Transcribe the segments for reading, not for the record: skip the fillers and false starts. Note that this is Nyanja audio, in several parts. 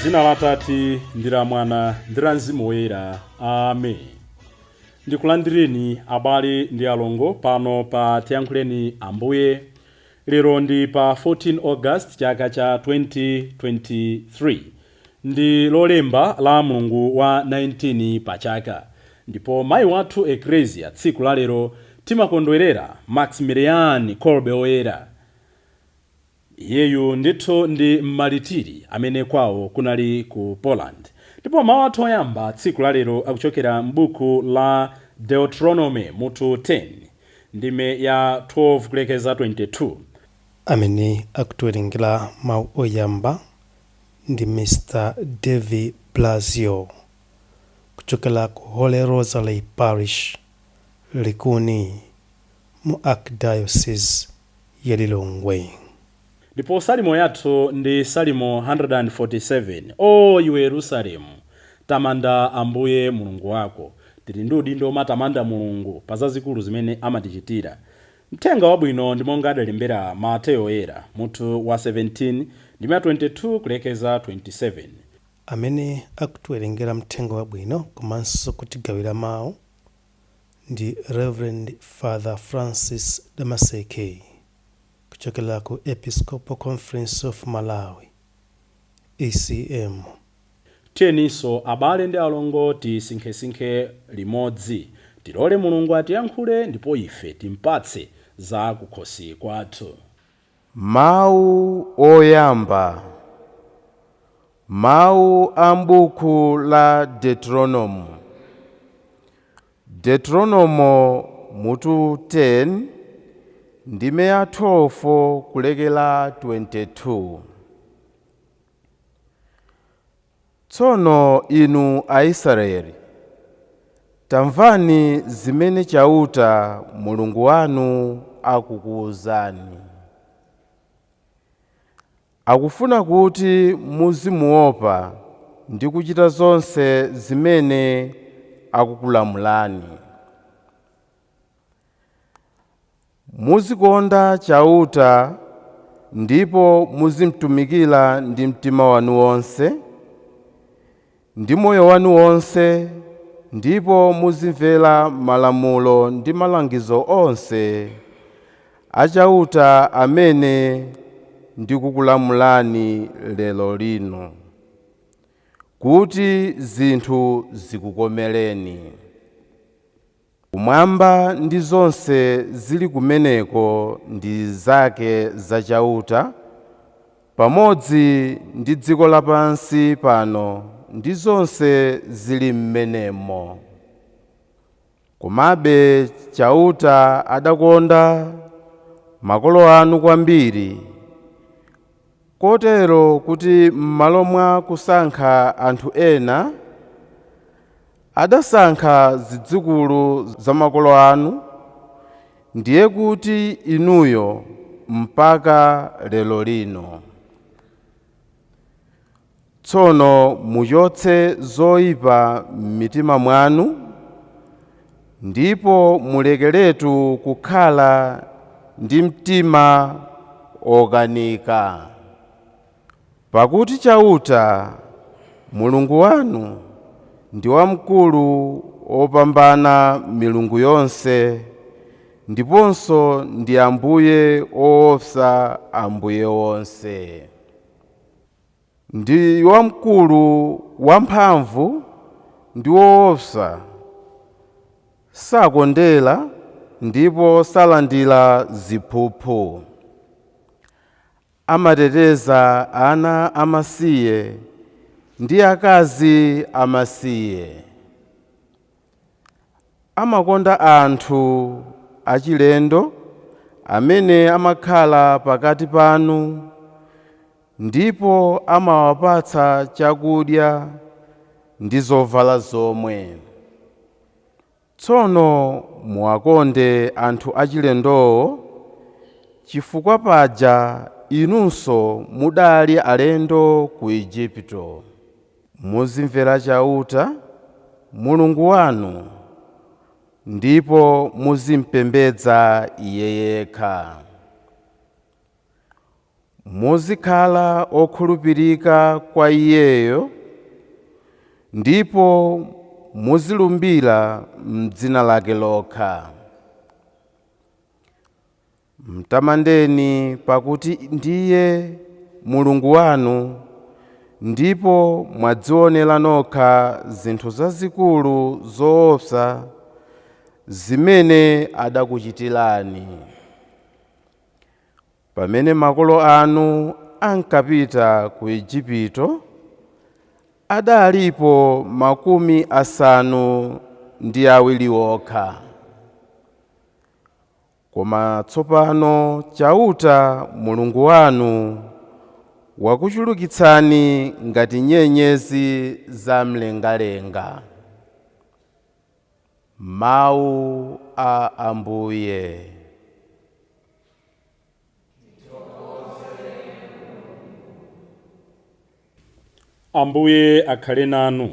Dzina la Tati ndi la Mwana ndi la Mzimu Woyera. Amen. Ndikulandireni abale ndi alongo pano pa Tiyankhuleni Ambuye. Lero ndi pa 14 August chaka cha 2023. Ndi Lolemba la Mulungu wa 19 pa chaka. Ndipo mayi wathu Ecclesia tsiku la lero timakondwerera Maximilian Kolbe Woyera. Iyeyu ndithu ndi mmalitiri amene kwawo kunali ku Poland. Ndipo mawu athu oyamba tsiku la lero akuchokera m'buku la Deuteronomy mutu 10 ndime ya 12 kulekeza 22. Amene akutiwerengera mawu oyamba ndi Mr. David Blasio kuchokera ku Holy Rosary Parish Likuni mu Archdiocese ya Lilongwe. Ndipo salimo yathu ndi salimo 147. O iwe Yerusalemu, tamanda Ambuye Mulungu wako. Tili ndi udindo omatamanda Mulungu pa zazikulu zimene amatichitira. Mthenga wabwino ndi monga adalembera Mateyo Oyera mutu wa 17 ndime 22 kulekeza 27. Amene akutiwerengera mthenga wabwino komanso kutigawira mawu ndi Reverend Father Francis Damaseke kuchokera ku Episcopal Conference of Malawi ECM. Tiyeniso abale ndi alongo tisinkhesinkhe limodzi, tilole Mulungu atiyankhule ndipo ife timpatse za kukhosi kwathu. Mawu oyamba. Mawu a m'buku la Deuteronomy. Deuteronomy mutu 10 ndime ya 12 kulekela 22. Tsono inu Aisraeli, tamvani zimene Chauta Mulungu wanu akukuwuzani. Akufuna kuti muzimuopa ndi kuchita zonse zimene akukulamulani. Muzikonda Chauta ndipo muzimtumikira ndi mtima wanu wonse ndi moyo wanu wonse, ndipo muzimvera malamulo ndi malangizo onse a Chauta amene ndikukulamulani lero lino, kuti zinthu zikukomereni. Kumwamba ndi zonse zili kumeneko ndi zake za Chauta, pamodzi ndi dziko lapansi pano ndi zonse zili m'menemo. Komabe Chauta adakonda makolo anu kwambiri, kotero kuti m'malo mwa kusankha anthu ena, adasankha zidzukulu za makolo anu, ndiye kuti inuyo mpaka lero lino. Tsono muchotse zoyipa m'mitima mwanu, ndipo mulekeretu kukhala ndi mtima okanika. Pakuti Chauta Mulungu wanu ndi wamkulu opambana milungu yonse, ndiponso ndi Ambuye oopsa ambuye onse. Ndi wamkulu wamphamvu ndi woopsa, sakondera ndipo salandira ziphuphu. Amateteza ana amasiye ndi akazi amasiye. Amakonda anthu achilendo amene amakhala pakati panu, ndipo amawapatsa chakudya ndi zovala zomwe. Tsono muwakonde anthu achilendowo, chifukwa paja inunso mudali alendo ku Igupto. Muzimvera Chauta Mulungu wanu, ndipo muzimpembedza Iye yekha. Muzikhala okhulupirika kwa Iyeyo, ndipo muzilumbira m'dzina lake lokha. Mtamandeni pakuti ndiye Mulungu wanu, ndipo mwadzionera nokha zinthu zazikulu zoopsa zimene adakuchitirani. Pamene makolo anu ankapita ku Igupto, adalipo 70 okha. Koma tsopano chauta Mulungu wanu wakuchulukitsani ngati nyenyezi za mlengalenga. Mawu a Ambuye. Ambuye akhale nanu.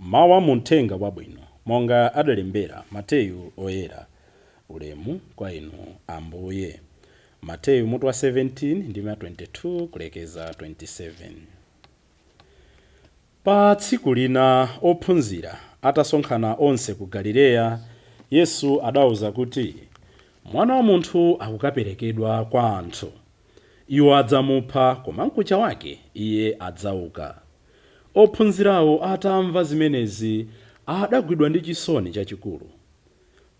Mawu a Uthenga Wabwino monga adalembera Mateyu oyera. Ulemu kwa inu Ambuye. Mateyu mutu wa 17 ndime 22 kulekeza 27. Pa tsiku lina ophunzira atasonkhana onse ku Galileya, Yesu adawuza kuti Mwana wa Munthu akukaperekedwa kwa anthu. Iwo adzamupha, koma mkucha wake Iye adzauka. Ophunzirawo atamva zimenezi adagwidwa ndi chisoni chachikulu.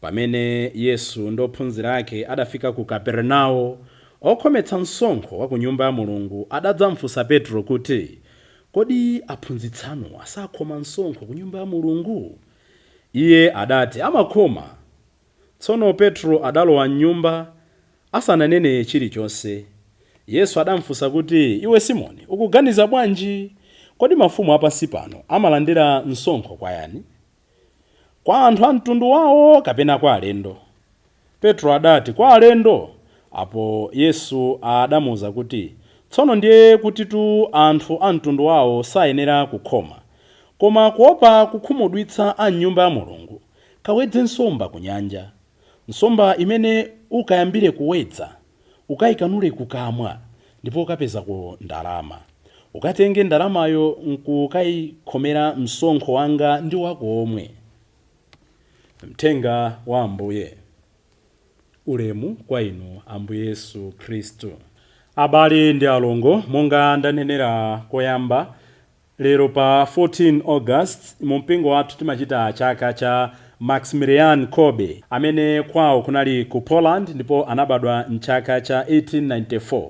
Pamene Yesu ndi ophunzira ake adafika ku Kaperenawo, okhometsa msonkho wa ku Nyumba ya Mulungu adadzamfunsa Petro kuti, kodi aphunzitsanu asakhoma msonkho ku Nyumba ya Mulungu? Iye adati, amakhoma. Tsono Petro adalowa m'nyumba asananene chilichonse. Yesu adamfunsa kuti, iwe Simoni, ukuganiza bwanji? Kodi mafumu apansi pano amalandira msonkho kwa yani? Kwa anthu a mtundu wawo kapena kwa alendo? Petro adati, kwa alendo. Apo Yesu adamuwuza kuti, tsono ndiye kutitu anthu a mtundu wawo sayenera kukhoma. Koma kuopa kukhumudwitsa a Nyumba ya Mulungu, kawedze nsomba ku nyanja. Nsomba imene ukayambire kuwedza, ukayikanule kukamwa, ndipo ukapezako ndalama. Ukatenge ndalamayo nkukayikhomera msonkho wanga ndi wako omwe. Uthenga wa Ambuye. Ulemu kwa inu Ambuye Yesu Khristu. Abale ndi alongo, monga ndanenera koyamba, lero pa 14 August mu mpingo wathu timachita chaka cha Maximilian Kolbe, amene kwawo kunali ku Poland ndipo anabadwa mchaka cha 1894.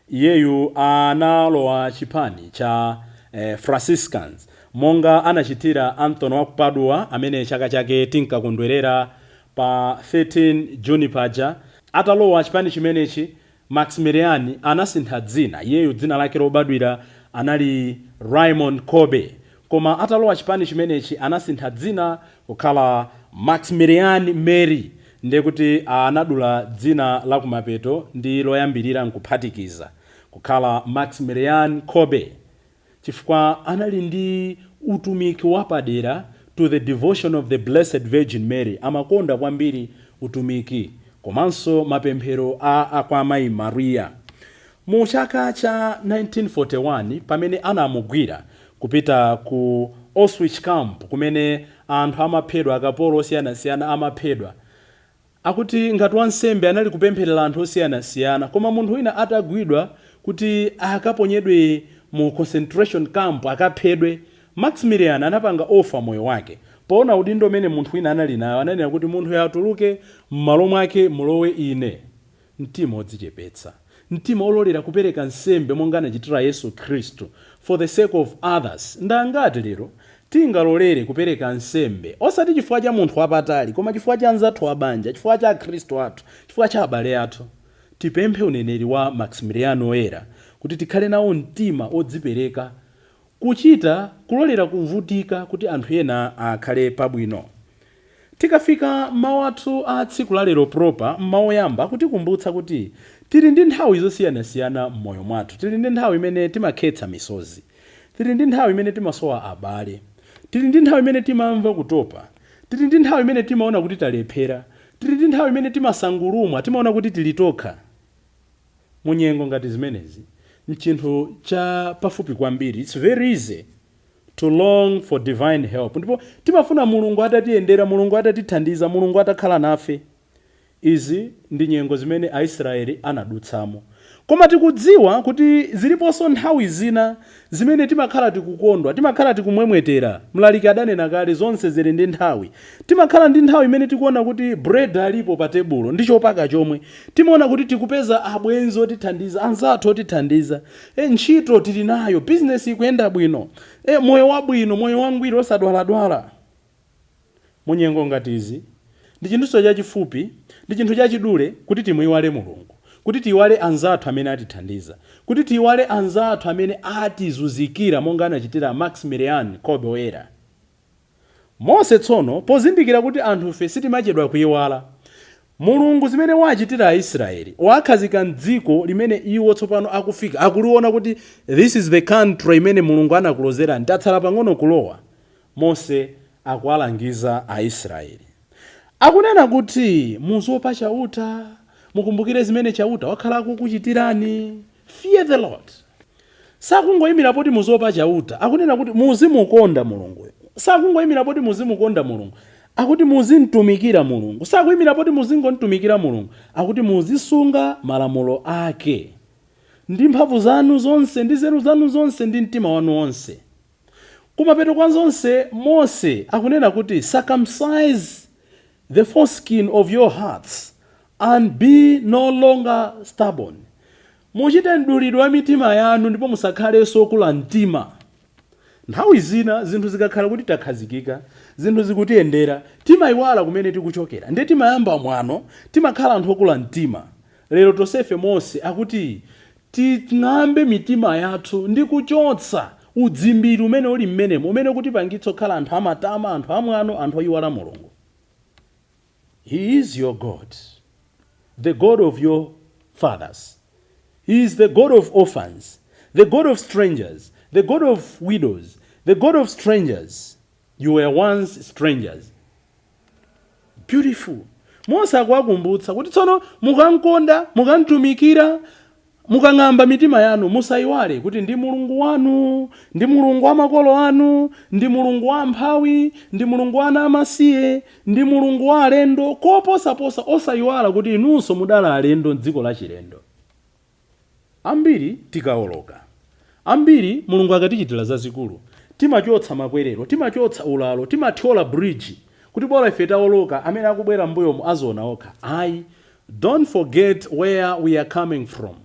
Iyeyu analowa chipani cha Franciscans, monga anachitira Anthony wa ku Padua, amene chaka chake tinkakondwerera pa 13 Juni paja. Atalowa chipani chimenechi, Maximilian anasintha dzina. Iyeyu dzina lake lobadwira anali Raymond Kolbe, koma atalowa chipani chimenechi anasintha dzina kukhala Maximilian Mary, ndiye kuti anadula dzina la kumapeto ndi loyambirira nkuphatikiza kukhala Maximilian Kolbe, chifukwa anali ndi utumiki wapadera to the devotion of the Blessed Virgin Mary. Amakonda kwambiri utumiki komanso mapemphero a kwa Mayi Maria. Mu chaka cha 1941 pamene anamugwira kupita ku Auschwitz camp, kumene anthu amaphedwa, akapolo osiyanasiyana amaphedwa, akuti ngati wansembe anali kupempherera anthu osiyanasiyana, koma munthu wina atagwidwa kuti akaponyedwe mu concentration camp akaphedwe, Maximilian anapanga ofa moyo wake. Poona udindo umene munthu wina anali nayo, ananena kuti munthu yatuluke m'malo mwake mulowe ine. Mtima odzichepetsa, mtima ololera kupereka nsembe monga anachitira Yesu Khristu for the sake of others. Ndangati lero tingalolere kupereka nsembe osati chifukwa cha munthu wapatali, koma chifukwa cha anzathu abanja, chifukwa cha Khristu athu, chifukwa cha abale athu. Tipemphe uneneri wa Maximilian oyera kuti tikhale nawo mtima odzipereka, kuchita kulolera kuvutika kuti anthu ena akhale pabwino. Tikafika mawu athu a tsiku la lero proper, mawu yamba kuti kumbutsa kuti tili ndi nthawi zosiyanasiyana m'moyo mwathu. Tili ndi nthawi imene timakhetsa misozi, tili ndi nthawi imene timasowa abale, tili ndi nthawi imene timamva kutopa, tili ndi nthawi imene timaona kuti talephera, tili ndi nthawi imene timasangulumwa, timaona kuti tilitokha. Munyengo ngati zimenezi mchinthu cha pafupi kwambiri, it's very easy to long for divine help. Ndipo timafuna Mulungu atatiyendera, Mulungu atatithandiza, Mulungu atakhala nafe. Izi ndi nyengo zimene Aisraeli anadutsamo. Koma tikudziwa kuti ziliponso nthawi zina zimene timakhala tikukondwa, timakhala tikumwemwetera. Mlaliki adanena kale zonse zili ndi nthawi. Timakhala ndi nthawi imene tikuona kuti bread alipo pa tebulo ndi chopaka chomwe. Timaona kuti tikupeza abwenzi otithandiza, anzathu otithandiza. Ntchito tili nayo, business ikuyenda bwino. Moyo wabwino, moyo wangwiro osadwaladwala. Munyengo ngati izi ndi chinthu chachifupi, ndi chinthu chachidule kuti timuyiwale Mulungu, kuti tiyiwale anzathu amene atithandiza, kuti tiyiwale anzathu amene atizunzikira monga anachitira Maximilian Kolbe woyera. Mose tsono pozindikira kuti anthufe sitimachedwa kuyiwala, Mulungu zimene wachitira Aisraeli, wakhazika m'dziko limene iwo tsopano akufika, akuliona kuti this is the country imene Mulungu anakulozera, ndatsala pang'ono kulowa. Mose akuwalangiza Aisraeli. Akunena kuti muzopa chauta, mukumbukire zimene chauta wakhala akukuchitirani. Fear the Lord. Sakungoyimira poti muzopa chauta, akunena kuti muzimukonda Mulungu. Sakungoyimira poti muzimukonda Mulungu, akuti muzimtumikira Mulungu. Sakuyimira poti muzingontumikira Mulungu, akuti muzisunga malamulo ake ndi mphamvu zanu zonse, ndi nzeru zanu zonse, ndi mtima wanu wonse. Kumapeto kwa zonse Mose akunena kuti circumcise the foreskin of your hearts and be no longer stubborn. Muchite mdulidwe wa mitima yanu ndipo musakhalenso okula mtima. Nthawi zina zinthu zikakhala kuti takhazikika, zinthu zikutiyendera, timayiwala kumene tikuchokera. Ndiye timayamba mwano, timakhala anthu okula mtima. Lero tonsefe Mose akuti ting'ambe mitima yathu ndi kuchotsa udzimbiri umene uli mmenemo, umene kuti pangitso khala anthu amatama, anthu amwano, anthu oyiwala Mulungu. He is your God, the God of your fathers. He is the God of orphans, the God of strangers, the God of widows, the God of strangers. You were once strangers. Beautiful. Mose akuwakumbutsa kuti tsono mukankonda, mukantumikira, mukang'amba mitima yanu, musayiwale kuti ndi Mulungu wanu, ndi Mulungu wa makolo anu, ndi Mulungu wa amphawi, ndi Mulungu wa ana amasiye, ndi Mulungu wa alendo, koposaposa osayiwala kuti inunso mudala alendo m'dziko la chilendo. Ambiri tikawoloka, ambiri Mulungu akatichitira zazikulu, timachotsa makwerero, timachotsa ulalo, timathyola bridge kuti bora ife tawoloka, amene akubwera m'mbuyomu aziona okha. Don't forget where we are coming from.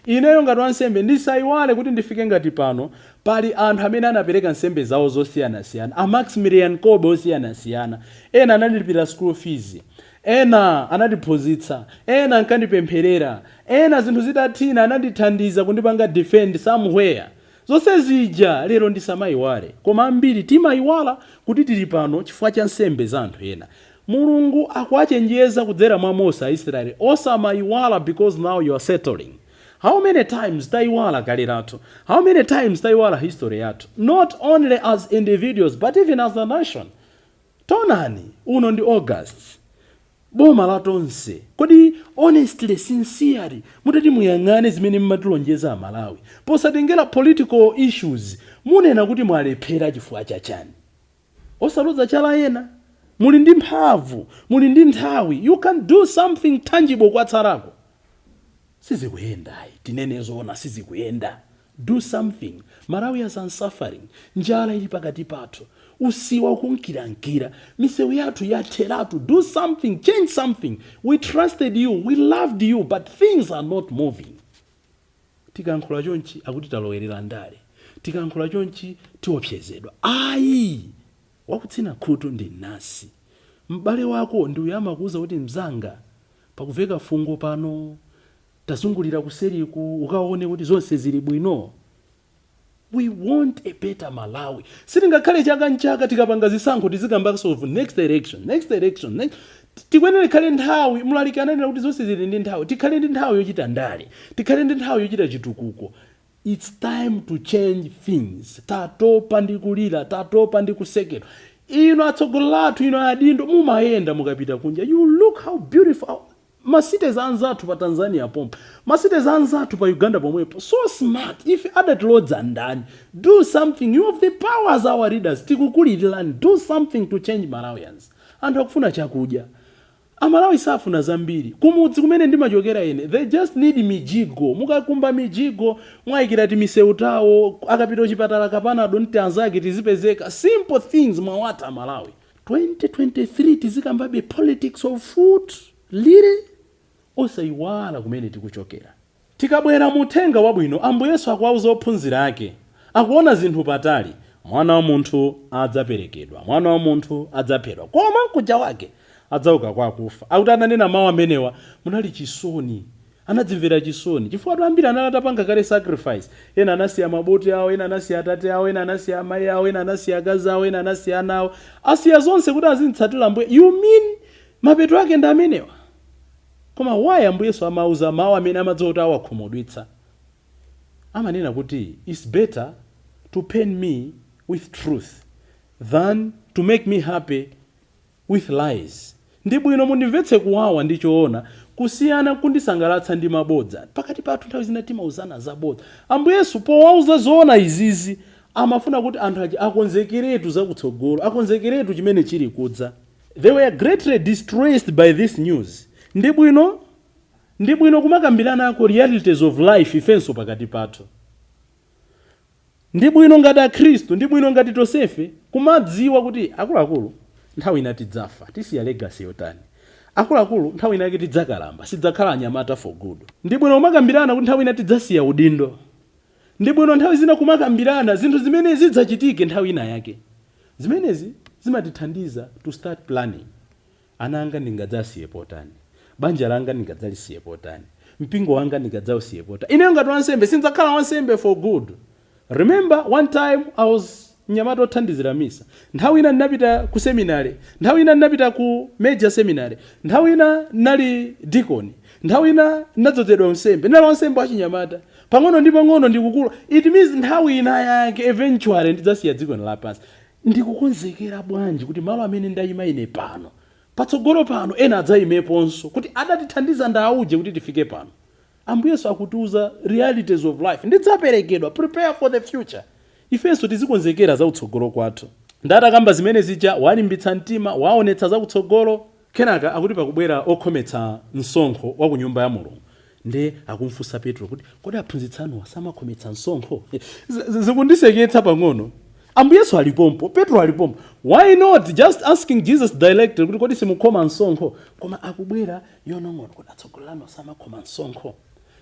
Ineyo ngati wansembe ndisayiwale kuti ndifike ngati pano pali anthu amene anapereka nsembe zawo zosiyanasiyana, a Maximilian Kolbe osiyanasiyana. Ena anandilipira school fees, ena anandiphunzitsa, ena ankandipempherera, ena zinthu zitathina anandithandiza kundipanga defend somewhere. Zonse zija lero ndisamayiwale, koma ambiri timayiwala kuti tili pano chifukwa cha nsembe za anthu ena. Mulungu akuwachenjeza kudzera mwa Mose Aisraeli, osamayiwala because now you are settling. How many times taiwala kale lathu? How many times taiwala history yathu? Not only as individuals, but even as a nation. Tonani, uno ndi August. Boma la tonse. Kodi honestly, sincerely, mutati muyang'ane zimene mmatilonjeza Malawi. Posatengera political issues, munena kuti mwalephera chifukwa chachani. Osaloza chala ena. Muli ndi mphamvu, muli ndi nthawi. You can do something tangible kwa tsarako. Sizikuyenda, tinene zoona sizikuyenda. Do something. Malawi is suffering. Njala ili pakati pathu. Usiwa kunkirangira. Misewu yathu yatheratu. Do something. Change something. We trusted you. We loved you. But things are not moving. Tikankhula chonchi akuti talowerera ndale. Tikankhula chonchi tiopsezedwa. Wakutsina khutu ndi nasi. M'bale wako ndi uyama kuuza kuti mzanga pakuveka fungo pano tazungulira kuseriku ukaone kuti zonse zili bwino. We want a better Malawi. Sitingakhale chaka nchaka tikapanga zisankho tizikamba solve next election. Tikwenere khale nthawi mlaliki ananena kuti zonse zili ndi nthawi. Tikhale ndi nthawi yochita ndale. Tikhale ndi nthawi yochita chitukuko. it's time to change things. Tatopa ndi kulira, tatopa ndi kusekedwa. Ino atsogoleri athu ino adindo mumayenda mukapita kunja. You look how beautiful. Masite zanzathu pa Tanzania pompo. Masite zanzathu pa Uganda pomwepo. So smart. If other lords are done, do something. You have the power as our leaders. Tikukulilani. Do something to change Malawians. Anthu akufuna chakudya. Amalawi safuna zambiri. Kumudzi kumene ndimachokera ine. They just need mijigo. Mukakumba mijigo, mwayikira timiseu tawo, akapita chipatala kapanado nti anzake tizipezeka. Simple things mwawata Malawi. 2023 tizikambabe politics of food. Lire osayiwala kumene tikuchokera. Tikabwera muthenga wabwino, Ambuye Yesu akuwauza ophunzira ake. Akuona zinthu patali. Mwana wa munthu adzaperekedwa. Mwana wa munthu adzaphedwa. Koma mkuja wake adzauka kwa akufa. Akuti ananena mawu amenewa munali chisoni. Anadzimvera chisoni. Chifukwa anthu ambiri anatapanga kale sacrifice. Ena anasiya maboti awo, ena anasiya atate awo, ena anasiya amayi awo, ena anasiya akazi awo, ena anasiya ana awo. Asiya zonse kuti azitsatira Ambuye. You mean mapeto ake ndi amenewa? Koma why Ambuye Yesu amauza mawu amene amadzowa kuti awakhumudwitsa? Amanena kuti it's better to pain me with truth than to make me happy with lies. Ndi bwino mundimvetse kuwawa ndi choona kusiyana kundisangalatsa ndi mabodza. Pakati pathu nthawi zina timauzana zabodza. Ambuye Yesu powauza zoona izizi amafuna kuti anthu aja akonzekeretu zakutsogolo, akonzekeretu chimene chili kudza. They were greatly distressed by this news. Ndi bwino kumakambirana ako realities of life ifenso pakati pathu. Ndi bwino ngati akhristu, ndi bwino ngati tosefe kumadziwa kuti akuluakulu nthawi ina tidzafa, tisiya legacy yotani. Akuluakulu nthawi ina tidzakalamba, sidzakhala anyamata for good. Ndi bwino kumakambirana kuti nthawi ina tidzasiya udindo. Ndi bwino nthawi zina kumakambirana zinthu zimene zidzachitike nthawi ina yake. Zimenezi zimatithandiza to start planning. Ana anga ndingadzasiye potani. Banja langa ndingadzalisiye potani. Mpingo wanga ndingadzausiye potani. Ine ngati wansembe sindzakhala wansembe for good. Remember one time I was nyamato othandizira misa. Nthawi ina ndinapita ku seminary, nthawi ina ndinapita ku major seminary, nthawi ina nali deacon, nthawi ina ndinadzozedwa msembe, ndinali wansembe wachinyamata. Pang'ono ndi pang'ono ndikukula. It means nthawi ina yake eventually ndidzasiya dziko lapansi. Ndikukonzekera bwanji kuti malo amene ndayima ine pano patsogolo pano ena adzayimeponso kuti adatithandiza ndauje kuti tifike pano. Ambuye Yesu akutiuza realities of life. Ndidzaperekedwa, prepare for the future. Ifenso tizikonzekera za utsogolo kwathu. Ndatakamba zimene zija walimbitsa mtima, waonetsa za utsogolo. Kenaka akuti pakubwera okhometsa msonkho wa ku nyumba ya Mulungu. Nde akumfunsa Petro kuti kodi aphunzitsanu asamakhometsa msonkho? Zikundiseketsa pang'ono. Ambuye Yesu alipompo, Petro alipompo. Why not just asking Jesus directly kuti kodi simukhoma msonkho? Koma akubwera yonong'ono kuti atsogolano samakhoma msonkho.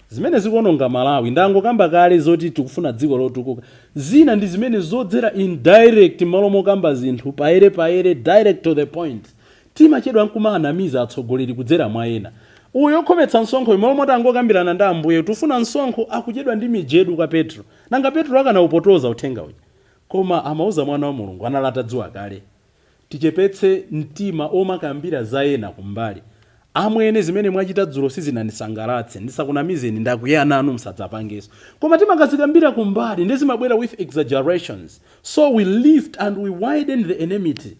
Zimene zikuononga Malawi ndangokamba kale zoti tikufuna dziko lotukuka. Zina ndi zimene zodzera indirect malo mokamba zinthu paere direct to the point. Timachedwa nkumanamiza atsogoleri kudzera mwa ena. Uyo okhometsa msonkho malo moti angokambirana ndi Ambuye tufuna msonkho akuchedwa ndi mijedu kwa Petro. Nanga Petro akanaupotoza uthenga uja. Koma amauza mwana wa Mulungu analata dziwa kale. Tichepetse mtima omakambira za ena kumbali. Amwene zimene mwachita dzulo sizinandisangalatse, ndisakunamizeni ndakuyana anu msadzapangeso. Koma timakazikambira kumbali ndezimabwera with exaggerations. So we lift and we widen the enmity.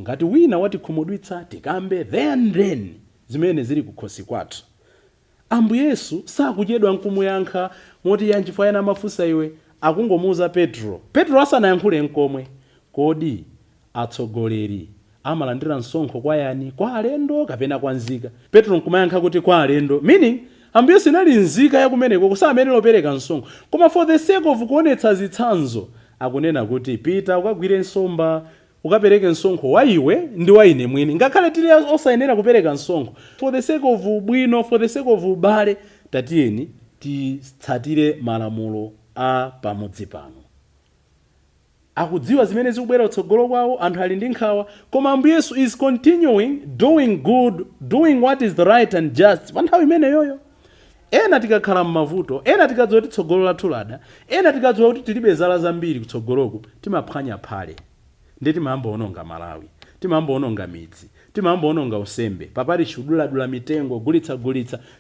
Ngati wina watikhumudwitsa tikambe then zimene zili kukhosi kwathu. Ambuye Yesu sakuchedwa nkumuyankha moti yanchifwa yana mafusa iwe akungomuza Petro. Petro asanayankhule nkomwe. Kodi atsogoleri amalandira msonkho kwa yani? Kwa alendo kapena kwa nzika? Petro nkumayankha kuti kwa alendo. Meaning Ambuye Yesu inali nzika yakumeneko kusamene lopereka msonkho. Koma for the sake of kuonetsa zitsanzo akunena kuti pita ukagwire nsomba ukapereke msonkho wa iwe ndi wa ine mwini. Ngakhale tili osayenera kupereka msonkho. For the sake of ubwino, for the sake of ubale, tatiyeni titsatire malamulo a pamodzi pano. Akudziwa zimene zikubwera utsogolo kwawo, anthu ali ndi nkhawa, koma Ambuye Yesu is continuing doing good, doing what is the right and just. Pa nthawi imene yoyo ena tikakhala m'mavuto, ena tikadziwa kuti tsogolo lathu lada, ena tikadziwa kuti tilibe zala zambiri kutsogoloku, timaphwanya phale. Ndi timayamba ononga Malawi, timayamba ononga midzi, timambononga usembe papari chudula mitengo gulitsa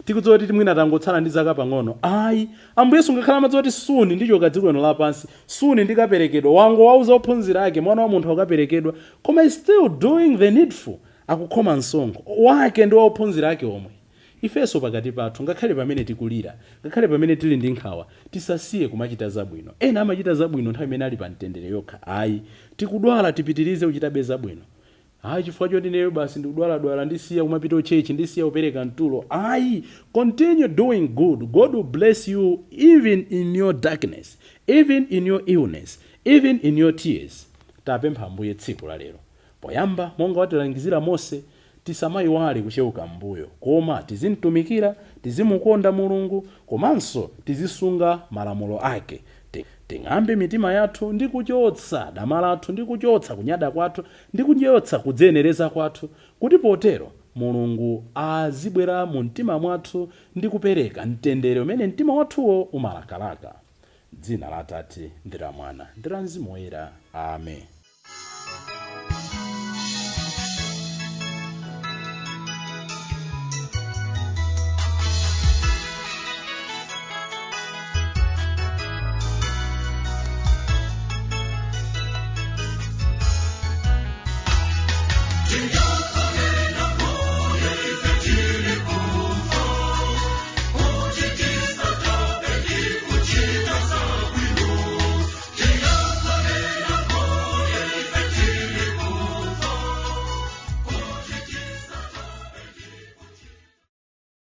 tikudziwa kuti mwina tangotsala ndi zaka pang'ono. Ayi, Ambuye sungakhala amadzoti suni ndichoka dziko lino lapansi, suni ndikaperekedwa. Wango wauza ophunzira ake mwana wa munthu akaperekedwa, koma is still doing the needful, akukhoma msonkho wake ndi ophunzira ake omwe. Ifeso pakati pathu ngakhale pamene tikulira, ngakhale pamene tili ndi nkhawa, tisasiye kumachita zabwino. Ena amachita zabwino nthawi imene ali pa mtendere yokha. Ayi, tikudwala tipitirize kuchitabe zabwino. Ayi, chifukwa choti neyo basi ndikudwala ndisiya kumapita uchechi, ndisiya kupereka mtulo. Ayi, continue doing good. God will bless you even in your darkness, even in your illness, even in your tears. Tapempha Ambuye tsiku la lero. Poyamba monga watilangizira Mose, tisamayiwale kucheuka mbuyo, koma tizimtumikira, tizimukonda Mulungu, komanso tizisunga malamulo ake. Ting'ambe mitima yathu ndi kuchotsa dama lathu, ndi kuchotsa kunyada kwathu, ndi kuchotsa kudzenereza kwathu, kuti potero Mulungu azibwera mu mtima mwathu ndi kupereka mtendere umene mtima wathuwo umalakalaka. Dzina la Atate ndi la Mwana ndi la Mzimu Woyera. Amen.